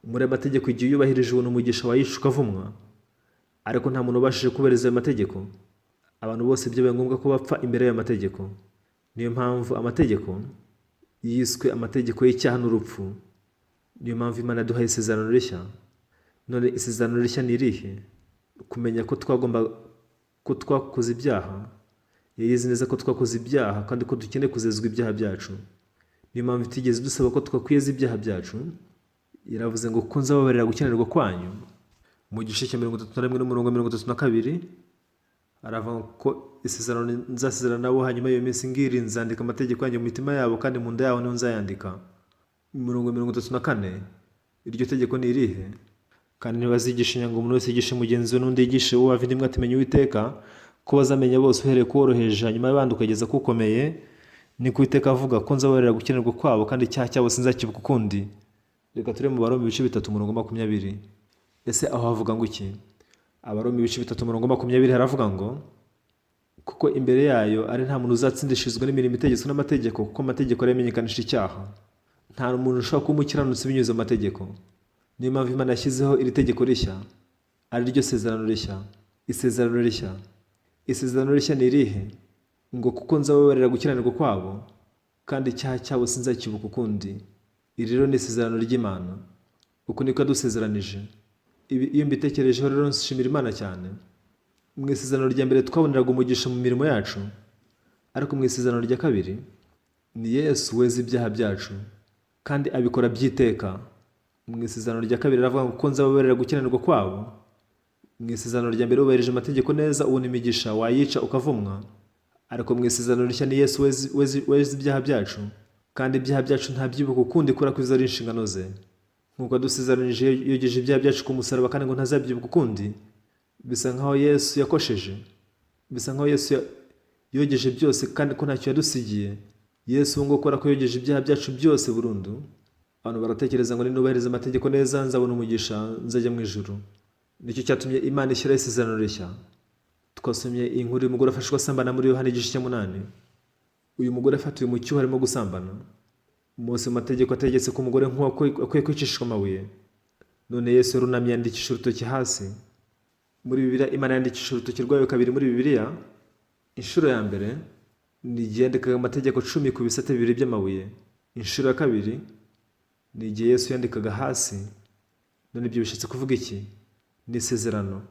Muri aya mategeko igihe uyubahirije ubona umugisha, wayica ukavumwa. Ariko nta muntu ubashije kubahiriza ayo mategeko. Abantu bose byabaye ngombwa ko bapfa imbere y'ayo mategeko. Niyo mpamvu amategeko yiswe amategeko y'icyaha n'urupfu. Niyo mpamvu Imana yaduhaye isezerano rishya. None isezerano rishya ni irihe? Kumenya ko twakoze ibyaha. Yayizi neza ko twakoze ibyaha kandi ko dukeneye kuzezwa ibyaha byacu. Niyo mpamvu itigeze dusaba ko twakwiyeza ibyaha byacu. Iravuze ngo kuko nzababarira gukiranirwa kwanyu. Mu gice cya 31 n'umurongo 32 aravuga ko isezerano nzasezerana nabo hanyuma y'iyo minsi ngiri nzandika amategeko yanjye mu mitima yabo kandi mu nda yabo niho nzayandika. Umurongo 34 iryo tegeko ni irihe? Kandi ntibazigisha ngo umuntu wese yigishe mugenzi we n'undi yigishe uwo avindimwe ati menya Uwiteka, ko bazamenya bose uhereye ku woroheje hanyuma y'abandi ukageza ku ukomeye. Ni ku Uwiteka avuga ko nzababarira gukiranirwa kwabo kandi icyaha cyabo sinzakibuka ukundi. Reka turebe mu Baroma ibice 3 umurongo 20. Ese aho havuga ngo iki? Abaroma ibice 3 umurongo 20 haravuga ngo kuko imbere yayo ari nta muntu uzatsindishirizwa n'imirimo itegetswe n'amategeko, kuko amategeko aramenyekanisha icyaha. Nta muntu ushobora kuba umukiranutsi binyuze mu mategeko. Niyo mpamvu Imana yashyizeho iri tegeko rishya, ari ryo sezerano rishya. Isezerano rishya. Isezerano rishya ni irihe? Ngo kuko nzababarira gukiranirwa kwabo kandi icyaha cyabo sinzakibuka ukundi. Iri rero ni isezerano ry'Imana. Uko niko yadusezeranije. Iyo mbitekerejeho rero nshimira Imana cyane. Mu isezerano rya mbere twaboneraga umugisha mu mirimo yacu, ariko mu isezerano rya kabiri ni Yesu weza ibyaha byacu kandi abikora byiteka. Mu isezerano rya kabiri aravuga ngo kuko nzababarira gukiranirwa kwabo. Mu isezerano rya mbere wubahirije amategeko neza ubona imigisha, wayica ukavumwa. Ariko mu isezerano rishya ni Yesu weza ibyaha byacu kandi ibyaha byacu ntabyibuka ukundi, kubera ko izo ari inshingano ze. Nk'uko yadusezeranije yogeje ibyaha byacu ku musaraba kandi ngo ntazabyibuka ukundi, bisa nkaho Yesu yakosheje, bisa nkaho Yesu yogeje byose kandi ko ntacyo yadusigiye. Yesu ubu ngubu kubera ko yogeje ibyaha byacu byose burundu, abantu baratekereza ngo ninubahiriza amategeko neza nzabona umugisha nzajya mu ijuru. Nicyo cyatumye Imana ishyiraho isezerano rishya. Twasomye inkuru y'umugore afashwe asambana muri Yohana igice cya 8. Uyu mugore afatiwe mu cyuho arimo gusambana. Mose mu mategeko ategetse ko umugore nk'uwo akwiye kwicishwa amabuye. None Yesu yarunamye yandikisha urutoki hasi. Muri Bibiliya Imana yandikisha urutoki rwayo kabiri muri Bibiliya. Inshuro ya mbere ni igihe yandikaga amategeko 10 ku bisate bibiri by'amabuye. Inshuro ya kabiri ni igihe Yesu yandikaga hasi. None ibyo bishatse kuvuga iki? Ni isezerano.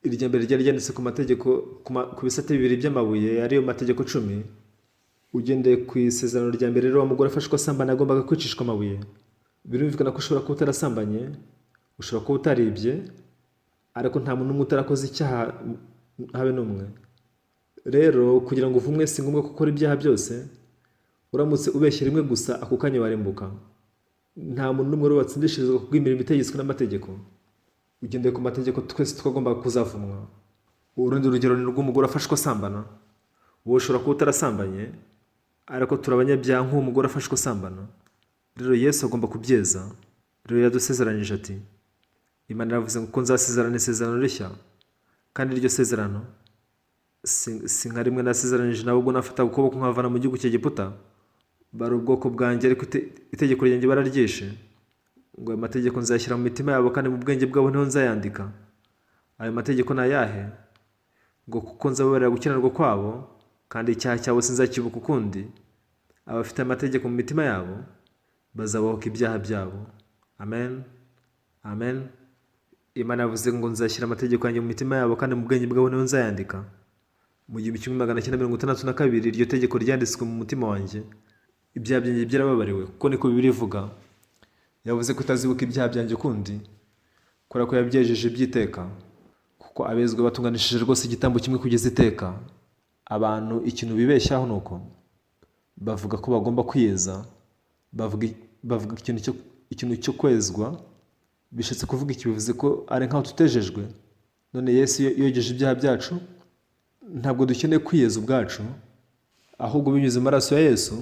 Irya mbere ryari ryanditse ku mategeko ku bisate bibiri by'amabuye ariyo mategeko 10. Ugendeye ku isezerano rya mbere rero umugore afashwe asambana agombaga kwicishwa amabuye. Birumvikana ko ushobora kuba utarasambanye, ushobora kuba utaribye, ariko nta muntu n'umwe utarakoze icyaha habe n'umwe. Rero kugira ngo uvumwe si ngombwa ko ukora ibyaha byose. Uramutse ubeshye rimwe gusa ako kanya warimbuka. Nta muntu n'umwe watsindishirizwa kubw'imirimo itegetswe n'amategeko. Ugendeye ku mategeko twese twagomba kuzavumwa. Urundi rugero ni rw'umugore afashwe asambana. Wowe ushobora kuba utarasambanye, ariko turabanyabyaha nk'uwo mugore afashwe asambana. Rero Yesu agomba kubyeza. Rero yadusezeranyije ati, Imana yavuze ngo nzasezerana isezerano rishya, kandi iryo sezerano si nka rimwe nasezeranyije nabo ubwo nafataga ukuboko nkavana mu gihugu cy'Egiputa. Bari ubwoko bwanjye ariko itegeko ryanjye bararyishe. Ngo ayo mategeko nzayashyira mu mitima yabo kandi mu bwenge bwabo niho nzayandika. Ayo mategeko ni ayahe? Ngo kuko nzababarira gukiranirwa kwabo kandi icyaha cyabo sinzakibuka ukundi. Abafite amategeko mu mitima yabo bazabahoka ibyaha byabo. Amen. Amen. Imana yavuze ngo nzashyira amategeko yanjye mu mitima yabo kandi mu bwenge bwabo niho nzayandika. Mu 1962 iryo tegeko ryanditswe mu mutima wanjye. Ibyaha byanjye byarababariwe kuko niko Bibiliya ivuga. Yavuze ko utazibuka ibyaha byanjye ukundi, kubera ko yabyejeje by'iteka. Kuko abezwe batunganishije rwose igitambo kimwe kugeza iteka. Abantu ikintu bibeshyaho nuko bavuga ko bagomba kwiyeza, bavuga ikintu cyo kwezwa. Bishatse kuvuga iki? Bivuze ko ari nkaho tutejejwe. None Yesu yogeje ibyaha byacu, ntabwo dukeneye kwiyeza ubwacu, ahubwo binyuze mu maraso ya Yesu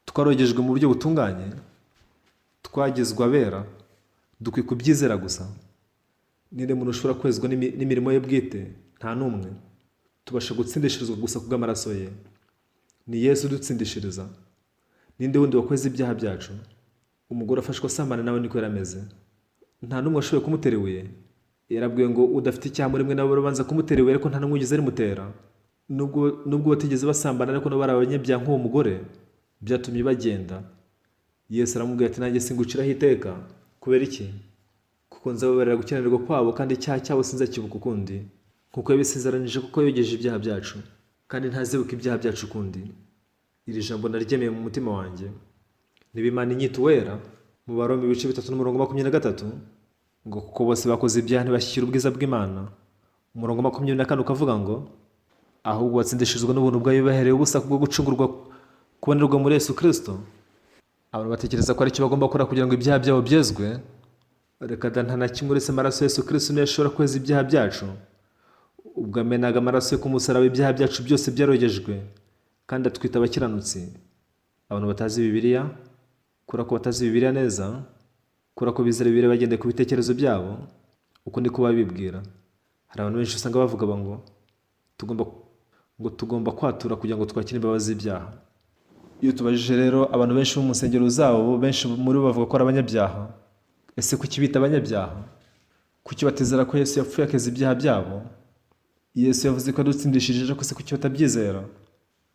twarogejwe mu buryo butunganye, twagizwe abera. Dukwiye kubyizera gusa. Ninde muntu ushobora kwezwa n'imirimo ye bwite? Nta n'umwe. Tubasha gutsindishirizwa gusa kubw'amaraso ye. Ni Yesu udutsindishiriza. Ninde wundi wakoze ibyaha byacu? Umugore afashwe asambana nawe niko yarameze. Nta n'umwe washoboye kumutera ibuye. Yarabwiwe ngo udafite icyaha muri mwe nabo babanza kumutera ibuye, ariko nta n'umwe wigeze rimutera. Nubwo batigeze basambana ariko nabo bari abanyabyaha nk'uwo mugore, byatumye bagenda. Yesu aramubwira ati, nanjye singuciraho iteka. Kubera iki? Kuko nzababarira gukiranirwa kwabo kandi icyaha cyabo sinzakibuka ukundi. Kuko yabisezeranije kuko yogeje ibyaha byacu, kandi ntazibuka ibyaha byacu ukundi. Iri jambo naryemeye mu mutima wanjye. Niba Imana inyita uwera, mu Baroma 3:23, ngo kuko bose bakoze ibyaha ntibashyikira ubwiza bw'Imana. 24 ukavuga ngo ahubwo batsindishirizwa n'ubuntu bwayo bahereye ubusa kubwo gucungurwa kubonerwa muri Yesu Kristo. Abantu batekereza ko ari cyo bagomba gukora kugira ngo ibyaha byabo byezwe. Reka da, nta na kimwe uretse amaraso ya Yesu Kristo niyo ashobora kweza ibyaha byacu. Ubwo amenaga amaraso yo ku musaraba, ibyaha byacu byose byarogejwe kandi atwita abakiranutsi. Abantu batazi Bibiliya, kubera ko batazi Bibiliya neza, kubera ko bizera Bibiliya bagendeye ku bitekerezo byabo, uko niko babibwira. Hari abantu benshi usanga bavuga ngo tugomba kwatura kugira ngo twakire imbabazi z'ibyaha. Iyo tubajije rero abantu benshi bo mu nsengero zabo, benshi muri bo bavuga ko ari abanyabyaha. Ese kuki bita abanyabyaha? Kuki batizera ko Yesu yapfuye akeza ibyaha byabo? Yesu yavuze ko adutsindishirije, ko se kuki batabyizera?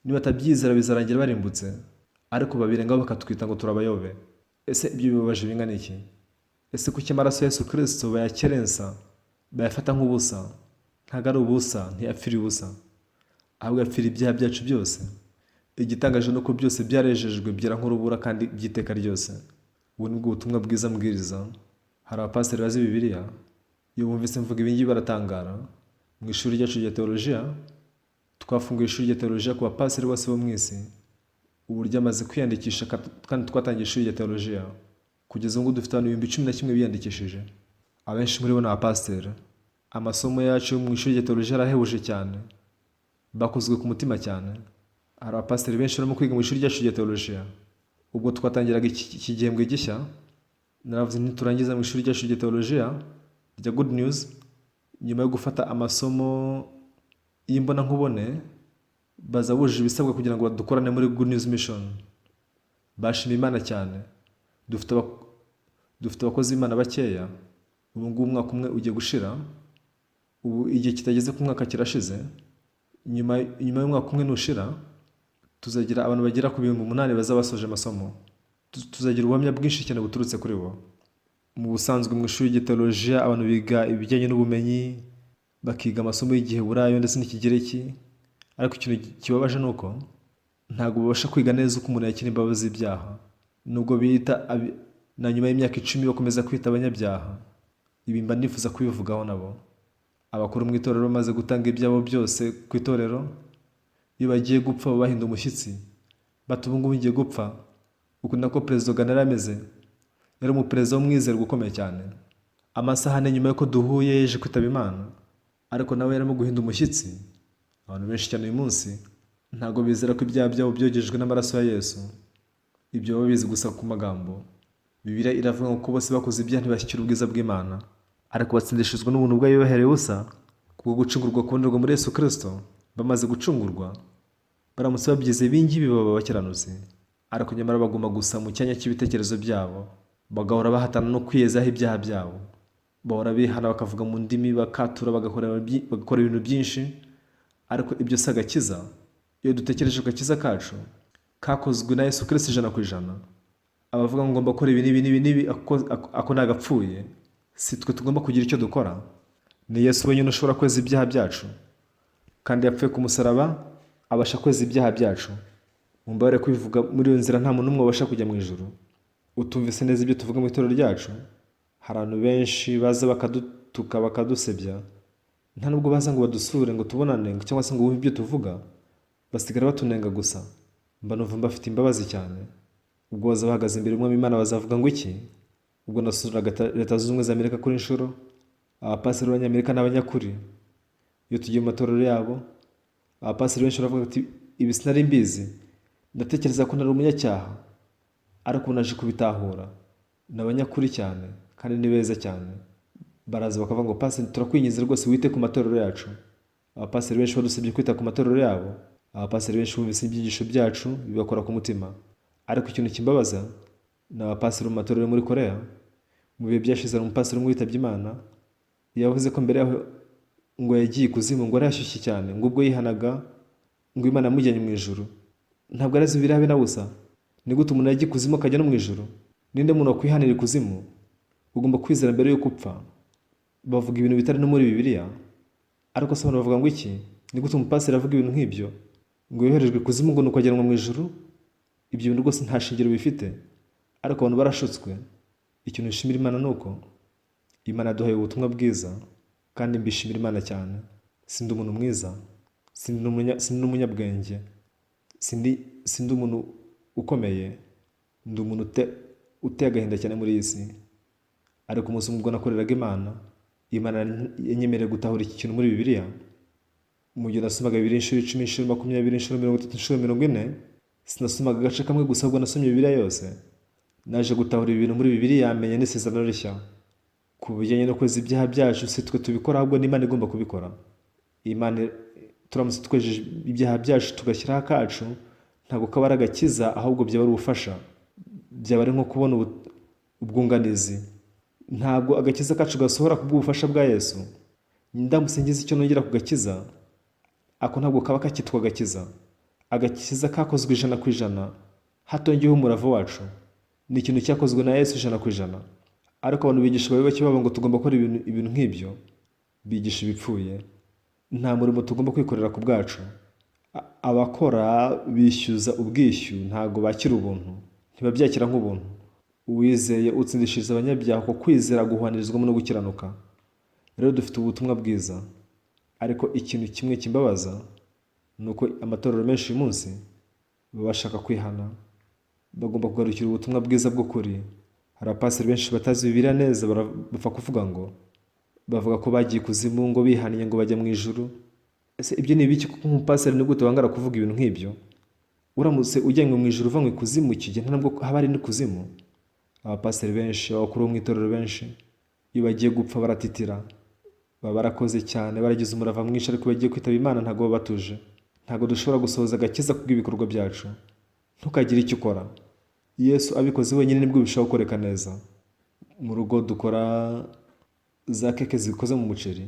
Niba batabyizera bizarangira barimbutse, ariko babirengaho bakatwita ngo turabayobe. Ese ibyo bibabaje bingana iki? Ese kuki amaraso ya Yesu Kristo bayakerensa, bayafata nk'ubusa? Ntabwo ari ubusa, ntiyapfiriye ubusa, ahubwo yapfiriye ibyaha byacu byose. Igitangaje nuko byose byarejejwe byera nk'urubura kandi by'iteka ryose. Ubu ni bwo butumwa bwiza mbwiriza. Hari abapasiteri bazi Bibiliya, iyo bumvise mvuga ibingibi baratangara. Mu ishuri ryacu rya teolojiya, twafunguye ishuri rya teolojiya ku bapasiteri bose bo mu isi. Ubu ryamaze kwiyandikisha kandi twatangiye ishuri rya teolojiya. Kugeza ubu dufite abantu 11,000 biyandikishije. Abenshi muri bo ni abapasiteri, amasomo yacu mu ishuri rya teolojiya arahebuje cyane, bakozwe ku mutima cyane. Hari abapasiteri benshi barimo kwiga mu ishuri ryacu rya teolojiya. Ubwo twatangiraga iki gihembwe gishya, naravuze ntiturangiza mu ishuri ryacu rya teolojiya rya Good News, nyuma yo gufata amasomo y'imbonankubone, baza bujuje ibisabwa kugira ngo dukorane muri Good News Mission. Bashima Imana cyane. Dufite abakozi b'Imana bakeya. Ubu ngubu umwaka umwe ugiye gushira. Ubu igihe kitageze ku mwaka kirashize. Nyuma y'umwaka umwe nushira, tuzagira abantu bagera ku 8,000 bazaba basoje amasomo. Tuzagira ubuhamya bwinshi cyane buturutse kuri bo. Mu busanzwe mu ishuri rya teolojiya abantu biga ibijyanye n'ubumenyi, bakiga amasomo y'Igiheburayo ndetse n'Ikigereki, ariko ikintu kibabaje ni uko ntabwo babasha kwiga neza uko umuntu yakira imbabazi z'ibyaha, nubwo bita na nyuma y'imyaka 10 bakomeza kwita abanyabyaha. Ibi mba nifuza kubivugaho nabo. Abakuru mu itorero bamaze gutanga ibyabo byose ku itorero, iyo bagiye gupfa bahinda umushyitsi, bati ubu ngubu ngiye gupfa. Uku nako Perezida Ghana yarameze. Yari umuperezida w'umwizerwa ukomeye cyane. Amasaha ane nyuma y'uko duhuye yaje kwitaba Imana, ariko nawe yarimo guhinda umushyitsi. Abantu benshi cyane uyu munsi ntabwo bizera ko ibyaha byabo byogejwe n'amaraso ya Yesu. Ibyo baba bizi gusa ku magambo. Bibiliya iravuga ngo bose bakoze ibyaha ntibashyikira ubwiza bw'Imana, ariko batsindishizwa n'ubuntu bwayo bahereye ubusa kubwo gucungurwa kubonerwa muri Yesu Kristo. Bamaze gucungurwa, baramutse babyize ibingibi baba abakiranutsi, ariko nyamara baguma gusa mu cyanya cy'ibitekerezo byabo, bagahora bahatana no kwiyezaho ibyaha byabo. Bahora bihana bakavuga mu ndimi, bakatura, bagakora ibintu byinshi, ariko ibyo si agakiza. Iyo dutekereje agakiza kacu kakozwe na Yesu Kristo 100%, abavuga ngo ngomba gukora ibi ako nagapfuye, si twe tugomba kugira icyo dukora. Ni Yesu wenyine ushobora kweza ibyaha byacu, kandi yapfuye ku musaraba abasha kweza ibyaha byacu. Mumbare kubivuga muri iyo nzira, nta muntu n'umwe abasha kujya mu ijuru utumvise neza ibyo tuvuga mu itorero ryacu. Hari abantu benshi baza bakadutuka, bakadusebya, nta nubwo baza ngo badusure ngo tubonane cyangwa se ngo bumve ibyo tuvuga, basigara batunenga gusa. Mba numva mbafite imbabazi cyane. Ubwo baza bahagaze imbere y'Umwami Imana bazavuga ngo iki? Ubwo nasuraga Leta Zunze Ubumwe za Amerika kuri inshuro, abapasiteri b'Abanyamerika n'abanyakuri, iyo tugiye mu matorero yabo, abapasiteri benshi baravuga ati ibi sinari mbizi, ndatekereza ko nari umunyacyaha, ariko naje kubitahura. Ni abanyakuri cyane kandi ni beza cyane. Baraza bakavuga ngo pasiteri, turakwinginze rwose wite ku matorero yacu. Abapasiteri benshi badusabye kwita ku matorero yabo. Abapasiteri benshi bumvise ibyigisho byacu bibakora ku mutima, ariko ikintu kimbabaza ni abapasiteri mu matorero muri Korea. Mu bihe byashize umupasiteri umwe witabye Imana, yavuze ko mbere yaho ngo yagiye ikuzimu, ngo arashyushye cyane, ngo ubwo yihanaga ngo Imana yamujyanye mu ijuru. Ntabwo arazi birabe na busa. Ni gute umuntu yagiye ikuzimu akajya no mu ijuru? Ninde muntu wakwihanira ikuzimu? Ugomba kwizera mbere yo gupfa. Bavuga ibintu bitari no muri Bibiliya, ariko se abantu bavuga ngo iki? Ni gute umupasiteri avuga ibintu nk'ibyo, ngo yoherejwe ikuzimu ngo nuko ajyanwa mu ijuru? Ibyo bintu rwose nta shingiro bifite, ariko abantu barashutswe. Ikintu nshimira Imana nuko Imana yaduhaye ubutumwa bwiza, kandi mbishimira Imana cyane. Sindi umuntu mwiza, sindi umunyabwenge, sindi umuntu ukomeye, ndi umuntu uteye agahinda cyane muri iyi si. Ariko umunsi umwe ubwo nakoreraga Imana yanyemereye gutahura iki kintu muri Bibiliya. Mu gihe nasomaga Bibiliya inshuro 10, inshuro 20, inshuro 30, inshuro 40, sinasomaga agace kamwe gusa, ahubwo nasomye Bibiliya yose. Naje gutahura ibintu muri Bibiliya, menya n'isezerano rishya. Ku bijyanye no kweza ibyaha byacu, si twe tubikora, ahubwo ni Imana igomba kubikora. Imana turamutse twejeje ibyaha byacu tugashyiraho akacu, ntabwo kaba ari agakiza, ahubwo byaba ari ubufasha. Byaba ari nko kubona ubwunganizi. Ntabwo agakiza kacu gasohora ku bw'ubufasha bwa Yesu. Ndamutse ngize icyo nongera ku gakiza, ako ntabwo kaba kakitwa agakiza. Agakiza kakozwe 100%, hatongeyeho umurava wacu. Ni ikintu cyakozwe na Yesu 100%. Ariko abantu bigisha abayoboke babo ngo tugomba gukora ibintu nk'ibyo, bigisha ibipfuye. Nta murimo tugomba kwikorera ku bwacu. Abakora bishyuza ubwishyu, ntabwo bakira ubuntu, ntibabyakira nk'ubuntu. Uwizeye utsindishiriza abanyabyaha ko kwizera guhwanirizwamo no gukiranuka. Rero dufite ubutumwa bwiza, ariko ikintu kimwe kimbabaza ni uko amatorero menshi uyu munsi baba bashaka kwihana. Bagomba kugarukira ubutumwa bwiza bw'ukuri. Hari abapasiteri benshi batazi Bibiliya neza, bapfa kuvuga ngo bavuga ko bagiye ikuzimu ngo bihaniye ngo bajya mu ijuru. Ese ibyo ni ibiki? Kuko nk'umupasiteri ni gute wangara kuvuga ibintu nk'ibyo? Uramutse ujyanywe mu ijuru uva mu ikuzimu, iki gihe ntabwo haba ari n'ikuzimu. Abapasiteri benshi, abakuru bo mu itorero benshi, iyo bagiye gupfa baratitira, baba barakoze cyane, baragize umurava mwinshi, ariko bagiye kwitaba Imana ntabwo baba batuje. Ntabwo dushobora gusohoza agakiza kubw'ibikorwa byacu. Ntukagire icyo ukora. Yesu abikoze wenyine nibwo bishobora gukoreka neza. Mu rugo dukora za keke zikoze mu muceri,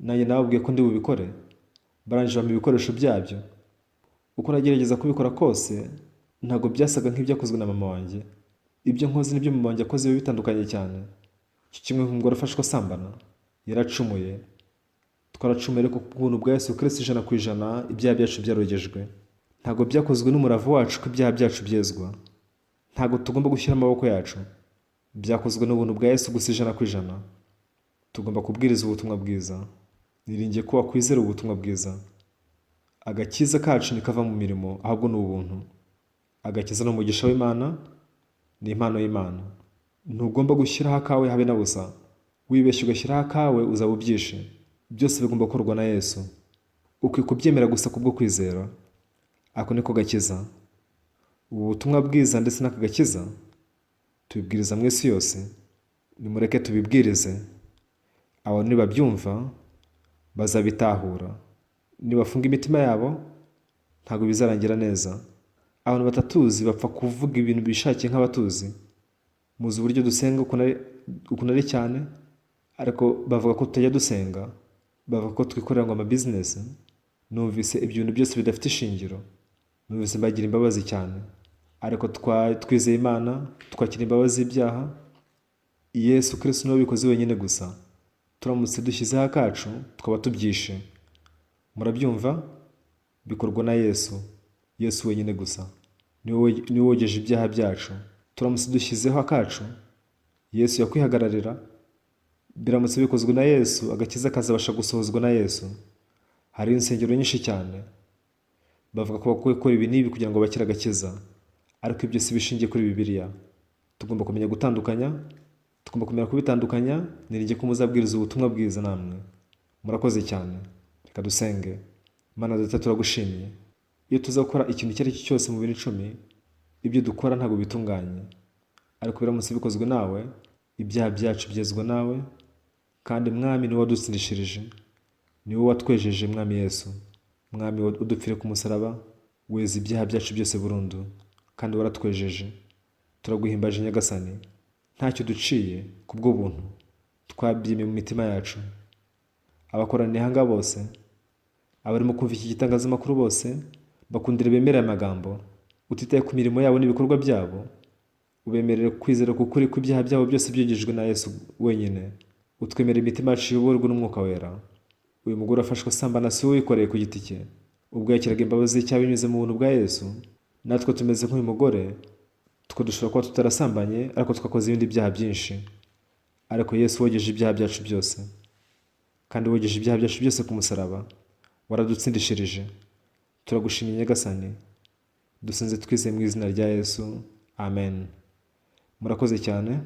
nanjye nababwiye ko ndi bubikore, barangije bampa ibikoresho byabyo. Uko nagerageza kubikora kose ntabwo byasaga nk'ibyakozwe na mama wanjye. Ibyo nkoze n'ibyo mama wanjye akoze biba bitandukanye cyane. Iki kimwe nk'umugore afashwe asambana, yaracumuye. Twaracumuye ariko ku buntu bwa Yesu Kristo 100% ibyaha byacu byarogejwe. Ntabwo byakozwe n'umurava wacu ko ibyaha byacu byezwa. Ntabwo tugomba gushyira amaboko yacu. Byakozwe n'ubuntu bwa Yesu gusa 100%. Tugomba kubwiriza ubutumwa bwiza. Niringiye ko wakwizera ubutumwa bwiza. Agakiza kacu nikava mu mirimo, ahubwo ni ubuntu. Agakiza no mugisha w'Imana, ni impano y'Imana. Ntugomba gushyiraho akawe habe na busa. Wibeshye ugashyiraho akawe uzaba ubyishe. Byose bigomba gukorwa na Yesu. Ukwiye kubyemera gusa kubwo kwizera. Ako niko gakiza. Ubu butumwa bwiza ndetse n'aka gakiza tubibwiriza mu isi yose. Nimureke tubibwirize. Abantu nibabyumva bazabitahura. Nibafunga imitima yabo ntabwo bizarangira neza. Abantu batatuzi bapfa kuvuga ibintu bishakiye nk'abatuzi. Muzi uburyo dusenga ukuntu ari cyane, ariko bavuga ko tutajya dusenga, bavuga ko twikorera ngo amabizinesi. Numvise ibyo bintu byose bidafite ishingiro. Numvise mbagira imbabazi cyane, ariko twizeye Imana, twakira imbabazi z'ibyaha. Yesu Kristo niwe wabikoze wenyine gusa. Turamutse dushyizeho akacu twaba tubyishe. Murabyumva? Bikorwa na Yesu. Yesu wenyine gusa niwe wogeje ibyaha byacu. Turamutse dushyizeho akacu, Yesu yakwihagararira. Biramutse bikozwe na Yesu, agakiza kazabasha gusohozwa na Yesu. Hari insengero nyinshi cyane bavuga ko bakwiye gukora ibi n'ibi kugira ngo bakire agakiza, ariko ibyo si bishingiye kuri Bibiliya. Tugomba kumenya gutandukanya, tugomba kumenya kubitandukanya. Niringiye ko muzabwiriza ubutumwa bwiza namwe. Murakoze cyane. Reka dusenge. Mana Data, turagushimiye. Iyo tuzakora ikintu icyo ari cyo cyose mu bintu 10, ibyo dukora ntabwo bitunganye, ariko biramutse bikozwe nawe, ibyaha byacu byezwa nawe. Kandi Mwami niwe wadutsindishirije, niwe watwejeje. Mwami Yesu, Mwami udupfire ku musaraba, weza ibyaha byacu byose burundu, kandi waratwejeje. Turaguhimbaje Nyagasani. Ntacyo duciye kubwo buntu, twabyimye mu mitima yacu. Abakoraniye hanga bose, abarimo kumva iki gitangazamakuru bose, bakundira bemera amagambo, utitaye ku mirimo yabo n'ibikorwa byabo, ubemerere kwizera kukuri kw'ibyaha byabo byose byogejwe na Yesu wenyine. Utwemere imitima yacu iyoborwe n'Umwuka Wera. Uyu mugore afashwe asambana si we wikoreye ku giti cye, ubwo yakiraga imbabazi z'icyaha binyuze mu buntu bwa Yesu. Natwe tumeze nk'uyu mugore, twe dushobora kuba tutarasambanye, ariko twakoze ibindi byaha byinshi. Ariko Yesu wogeje ibyaha byacu byose, kandi wogeje ibyaha byacu byose ku musaraba, waradutsindishirije. Turagushimiye Nyagasani. Dusenze twizeye mu izina rya Yesu. Amen. Murakoze cyane.